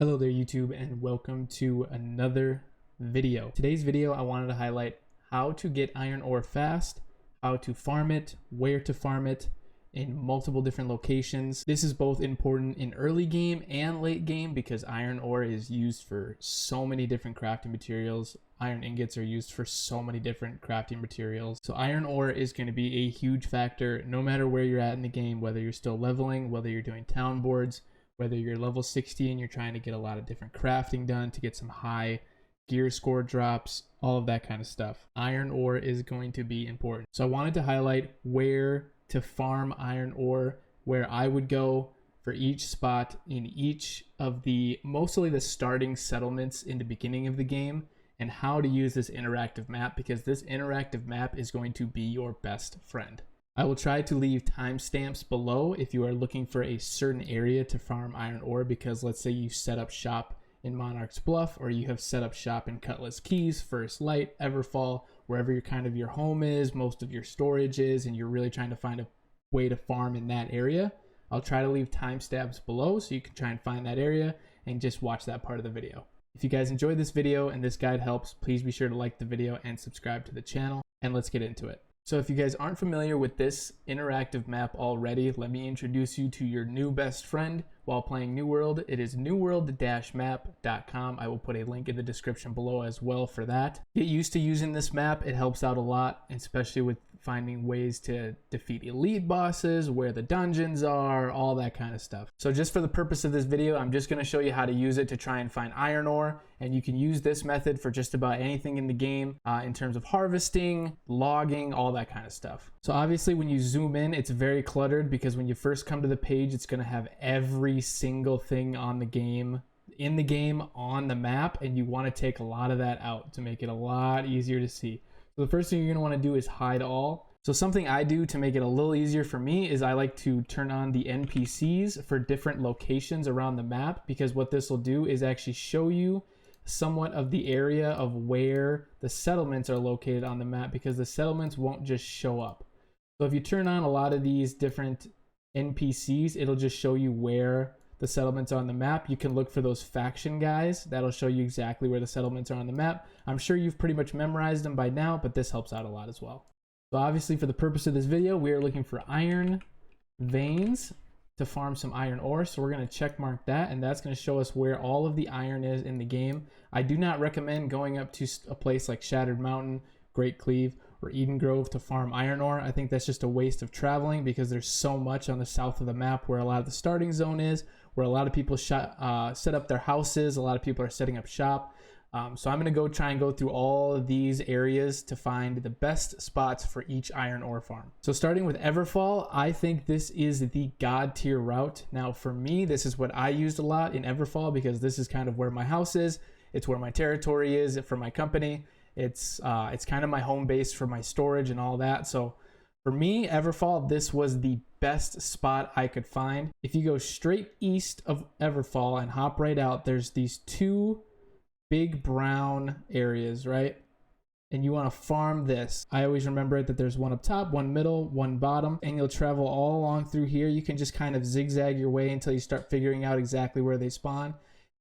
Hello there YouTube, and welcome to another video. Today's video I wanted to highlight how to get iron ore fast, how to farm it, where to farm it in multiple different locations. This is both important in early game and late game because iron ore is used for so many different crafting materials. Iron ingots are used for so many different crafting materials. So iron ore is going to be a huge factor no matter where you're at in the game, whether you're still leveling, whether you're doing town boards, whether you're level 60 and you're trying to get a lot of different crafting done to get some high gear score drops, all of that kind of stuff. Iron ore is going to be important. So I wanted to highlight where to farm iron ore, where I would go for each spot in each of mostly the starting settlements in the beginning of the game, and how to use this interactive map, because this interactive map is going to be your best friend. I will try to leave timestamps below if you are looking for a certain area to farm iron ore, because let's say you set up shop in Monarch's Bluff, or you have set up shop in Cutlass Keys, First Light, Everfall, wherever your home is, most of your storage is, and you're really trying to find a way to farm in that area. I'll try to leave timestamps below so you can try and find that area and just watch that part of the video. If you guys enjoyed this video and this guide helps, please be sure to like the video and subscribe to the channel, and let's get into it. So if you guys aren't familiar with this interactive map already, let me introduce you to your new best friend while playing New World. It is newworld-map.com. I will put a link in the description below as well for that. Get used to using this map. It helps out a lot, especially with finding ways to defeat elite bosses, where the dungeons are, all that kind of stuff. So just for the purpose of this video, I'm just going to show you how to use it to try and find iron ore, and you can use this method for just about anything in the game in terms of harvesting, logging, all that kind of stuff. So obviously when you zoom in, it's very cluttered, because when you first come to the page, it's going to have every single thing on the game on the map, and you want to take a lot of that out to make it a lot easier to see. So the first thing you're going to want to do is hide all. So something I do to make it a little easier for me is I like to turn on the NPCs for different locations around the map, because what this will do is actually show you somewhat of the area of where the settlements are located on the map, because the settlements won't just show up. So if you turn on a lot of these different NPCs, it'll just show you where the settlements are on the map. You can look for those faction guys. That'll show you exactly where the settlements are on the map. I'm sure you've pretty much memorized them by now, but this helps out a lot as well. So obviously for the purpose of this video, we are looking for iron veins to farm some iron ore. So we're going to check mark that, and that's going to show us where all of the iron is in the game. I do not recommend going up to a place like Shattered Mountain, Great Cleave, or Eden Grove to farm iron ore. I think that's just a waste of traveling, because there's so much on the south of the map where a lot of the starting zone is, where a lot of people set up their houses, a lot of people are setting up shop. So I'm going to try and go through all of these areas to find the best spots for each iron ore farm. So starting with Everfall, I think this is the god tier route. Now for me, this is what I used a lot in Everfall, because this is kind of where my house is. It's where my territory is for my company. It's kind of my home base for my storage and all that. So for me, Everfall, this was the best spot I could find. If you go straight east of Everfall and hop right out, there's these two big brown areas, right? And you want to farm this. I always remember it that there's one up top, one middle, one bottom, and you'll travel all along through here. You can just kind of zigzag your way until you start figuring out exactly where they spawn.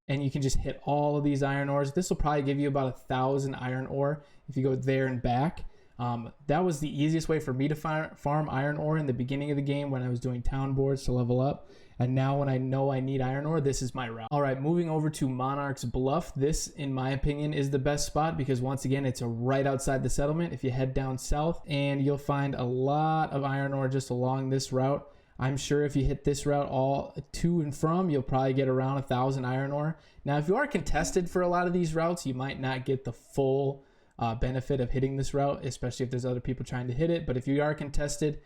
And you can just hit all of these iron ores. This will probably give you about 1,000 iron ore if you go there and back. That was the easiest way for me to farm iron ore in the beginning of the game when I was doing town boards to level up. And now when I know I need iron ore, this is my route. All right, moving over to Monarch's Bluff. This, in my opinion, is the best spot, because once again, it's right outside the settlement. If you head down south, and you'll find a lot of iron ore just along this route. I'm sure if you hit this route all to and from, you'll probably get around 1,000 iron ore. Now, if you are contested for a lot of these routes, you might not get the full benefit of hitting this route, especially if there's other people trying to hit it. But if you are contested,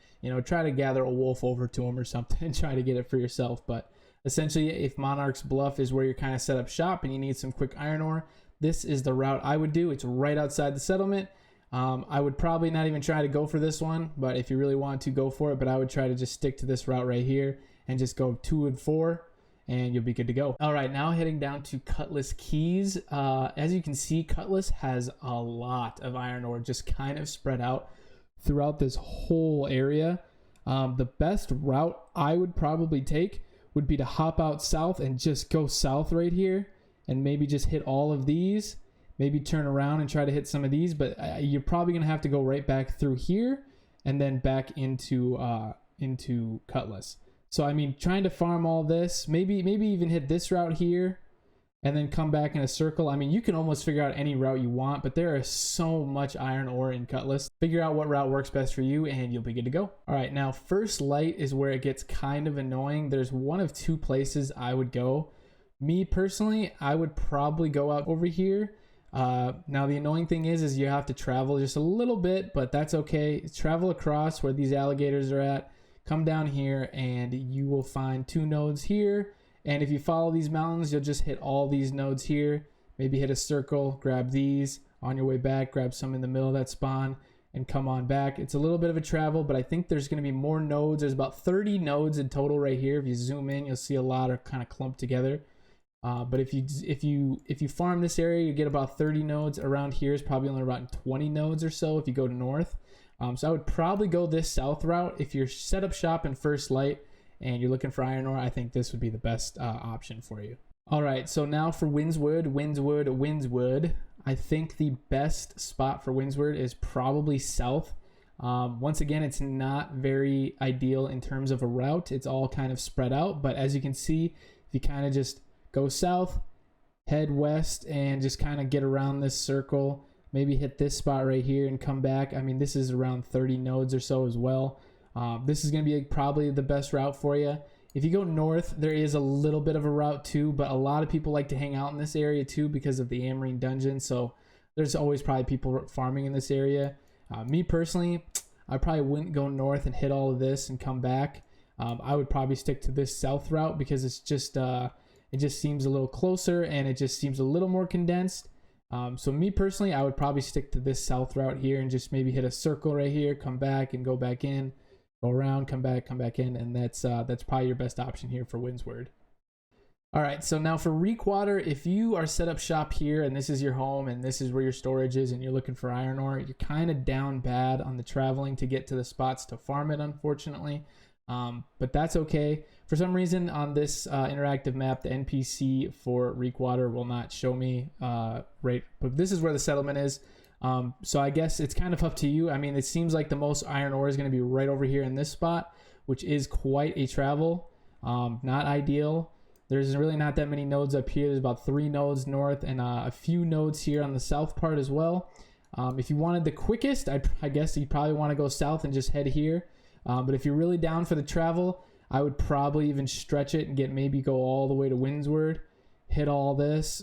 try to gather a wolf over to them or something and try to get it for yourself. But essentially, if Monarch's Bluff is where you're kind of set up shop and you need some quick iron ore, this is the route I would do. It's right outside the settlement. I would probably not even try to go for this one, but if you really want to, go for it. But I would try to just stick to this route right here and just go 2 and 4, and you'll be good to go. All right, now heading down to Cutlass Keys. As you can see, Cutlass has a lot of iron ore just kind of spread out throughout this whole area. The best route I would probably take would be to hop out south and just go south right here and maybe just hit all of these, maybe turn around and try to hit some of these, but you're probably going to have to go right back through here and then back into Cutlass. So I mean, trying to farm all this, maybe even hit this route here and then come back in a circle. I mean, you can almost figure out any route you want, but there is so much iron ore in Cutlass. Figure out what route works best for you and you'll be good to go. All right, now first light is where it gets kind of annoying. There's one of two places I would go. Me personally, I would probably go out over here. Now the annoying thing is you have to travel just a little bit, but that's okay. Travel across where these alligators are at, come down here and you will find 2 nodes here. And if you follow these mountains, you'll just hit all these nodes here. Maybe hit a circle, grab these on your way back, grab some in the middle of that spawn and come on back. It's a little bit of a travel, but I think there's going to be more nodes. There's about 30 nodes in total right here. If you zoom in, you'll see a lot are kind of clumped together. But if you farm this area, you get about 30 nodes. Around here is probably only around 20 nodes or so if you go to north. So I would probably go this south route. If you're set up shop in first light and you're looking for iron ore, I think this would be the best option for you. All right, so now for Windsward. I think the best spot for Windsward is probably south. Once again, it's not very ideal in terms of a route. It's all kind of spread out, but as you can see, if you kind of just go south, head west, and just kind of get around this circle, maybe hit this spot right here and come back. I mean, this is around 30 nodes or so as well. This is going to be probably the best route for you. If you go north, there is a little bit of a route too, but a lot of people like to hang out in this area too because of the Amarine dungeon. So there's always probably people farming in this area. Me personally, I probably wouldn't go north and hit all of this and come back. I would probably stick to this south route because it's just it just seems a little closer and it just seems a little more condensed. So me personally, I would probably stick to this south route here and just maybe hit a circle right here, come back and go back in. Go around, come back in, and that's probably your best option here for Windsward. All right, so now for Reekwater, if you are set up shop here and this is your home and this is where your storage is and you're looking for iron ore, you're kind of down bad on the traveling to get to the spots to farm it, unfortunately. But that's okay. For some reason on this interactive map, the NPC for Reekwater will not show me right, but this is where the settlement is. So I guess it's kind of up to you. I mean, it seems like the most iron ore is going to be right over here in this spot, which is quite a travel. Not ideal. There's really not that many nodes up here. There's about 3 nodes north and a few nodes here on the south part as well. If you wanted the quickest, I guess you probably want to go south and just head here. But if you're really down for the travel, I would probably even stretch it and maybe go all the way to Windsward, hit all this.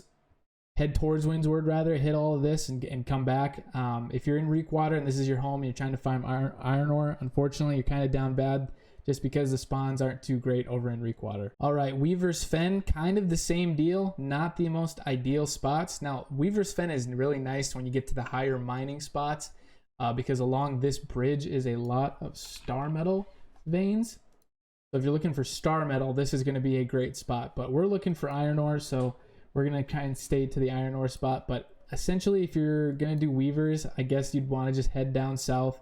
Head towards Windsward rather, hit all of this and come back. If you're in Reekwater and this is your home and you're trying to find iron ore, unfortunately you're kind of down bad just because the spawns aren't too great over in Reekwater. All right, Weaver's Fen, kind of the same deal, not the most ideal spots. Now, Weaver's Fen is really nice when you get to the higher mining spots because along this bridge is a lot of star metal veins. So if you're looking for star metal, this is going to be a great spot, but we're looking for iron ore, so we're going to kind of stay to the iron ore spot. But essentially, if you're going to do weavers, I guess you'd want to just head down south,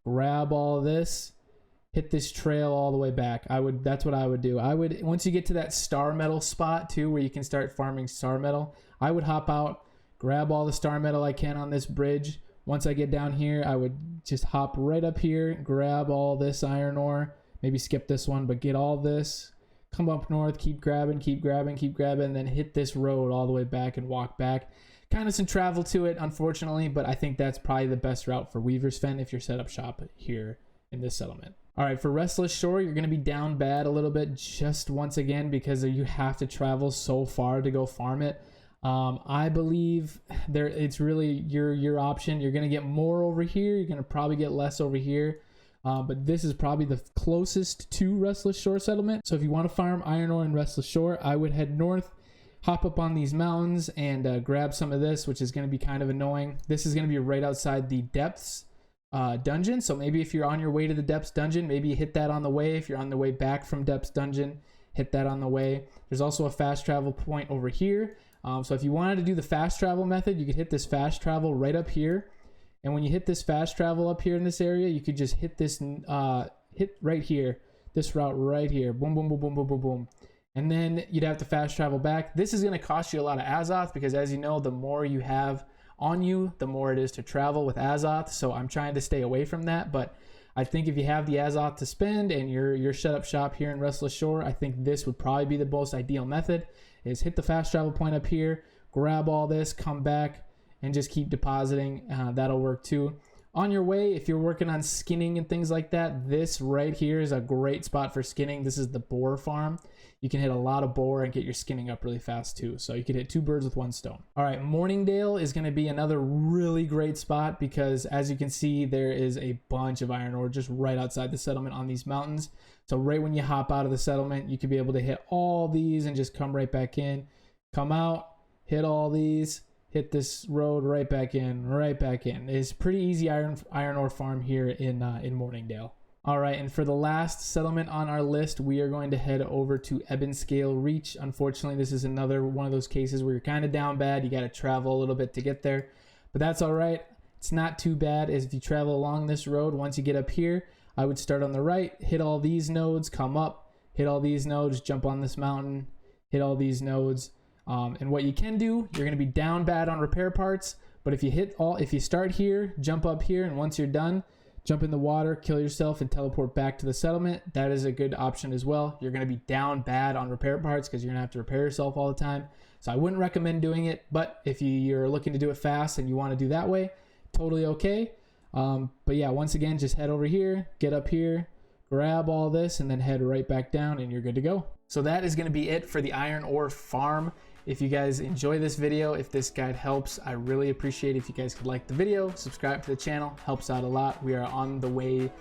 grab all of this, hit this trail all the way back. That's what I would do. Once you get to that star metal spot too, where you can start farming star metal, I would hop out, grab all the star metal I can on this bridge. Once I get down here, I would just hop right up here, grab all this iron ore, maybe skip this one, but get all this. Come up north, keep grabbing, and then hit this road all the way back and walk back. Kind of some travel to it, unfortunately, but I think that's probably the best route for Weaver's Fen if you're set up shop here in this settlement. All right, for Restless Shore, you're going to be down bad a little bit just once again because you have to travel so far to go farm it. I believe it's really your option. You're going to get more over here. You're going to probably get less over here. But this is probably the closest to Restless Shore settlement. So if you want to farm iron ore in Restless Shore, I would head north, hop up on these mountains, and grab some of this, which is going to be kind of annoying. This is going to be right outside the Depths dungeon. So maybe if you're on your way to the Depths dungeon, maybe you hit that on the way. If you're on the way back from Depths dungeon, hit that on the way. There's also a fast travel point over here. So if you wanted to do the fast travel method, you could hit this fast travel right up here. And when you hit this fast travel up here in this area, you could just hit this, hit right here, this route right here. Boom, boom, boom, boom, boom, boom, boom. and then you'd have to fast travel back. This is going to cost you a lot of Azoth because, as you know, the more you have on you, the more it is to travel with Azoth. So I'm trying to stay away from that, but I think if you have the Azoth to spend and you're set up shop here in Restless Shore, I think this would probably be the most ideal method, is hit the fast travel point up here, grab all this, come back, and just keep depositing. That'll work too. On your way, if you're working on skinning and things like that, this right here is a great spot for skinning. This is the boar farm. You can hit a lot of boar and get your skinning up really fast too. So you could hit 2 birds with 1 stone. All right, Mourningdale is going to be another really great spot because, as you can see, there is a bunch of iron ore just right outside the settlement on these mountains. So right when you hop out of the settlement, you could be able to hit all these and just come right back in, come out, hit all these, hit this road, right back in, right back in. It's a pretty easy iron ore farm here in Mourningdale. All right, and for the last settlement on our list, we are going to head over to Ebonscale Reach. Unfortunately, this is another one of those cases where you're kind of down bad. You got to travel a little bit to get there, but that's all right. It's not too bad as if you travel along this road. Once you get up here, I would start on the right, hit all these nodes, come up, hit all these nodes, jump on this mountain, hit all these nodes. And what you can do, you're going to be down bad on repair parts, but if you start here, jump up here, and once you're done, jump in the water, kill yourself, and teleport back to the settlement. That is a good option as well. You're going to be down bad on repair parts because you're going to have to repair yourself all the time. So I wouldn't recommend doing it, but if you're looking to do it fast and you want to do that way, totally okay. But yeah, once again, just head over here, get up here, grab all this, and then head right back down, and you're good to go. So that is going to be it for the iron ore farm. If you guys enjoy this video, if this guide helps, I really appreciate if you guys could like the video, subscribe to the channel, helps out a lot. We are on the way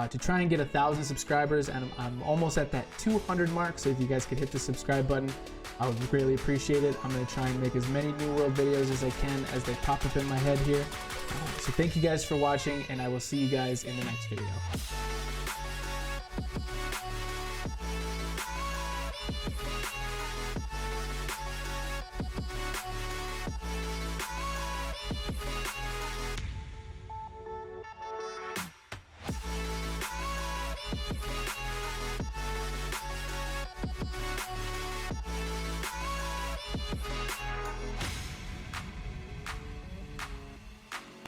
to try and get 1,000 subscribers, and I'm almost at that 200 mark. So if you guys could hit the subscribe button, I would greatly appreciate it. I'm going to try and make as many New World videos as I can as they pop up in my head here. So thank you guys for watching, and I will see you guys in the next video.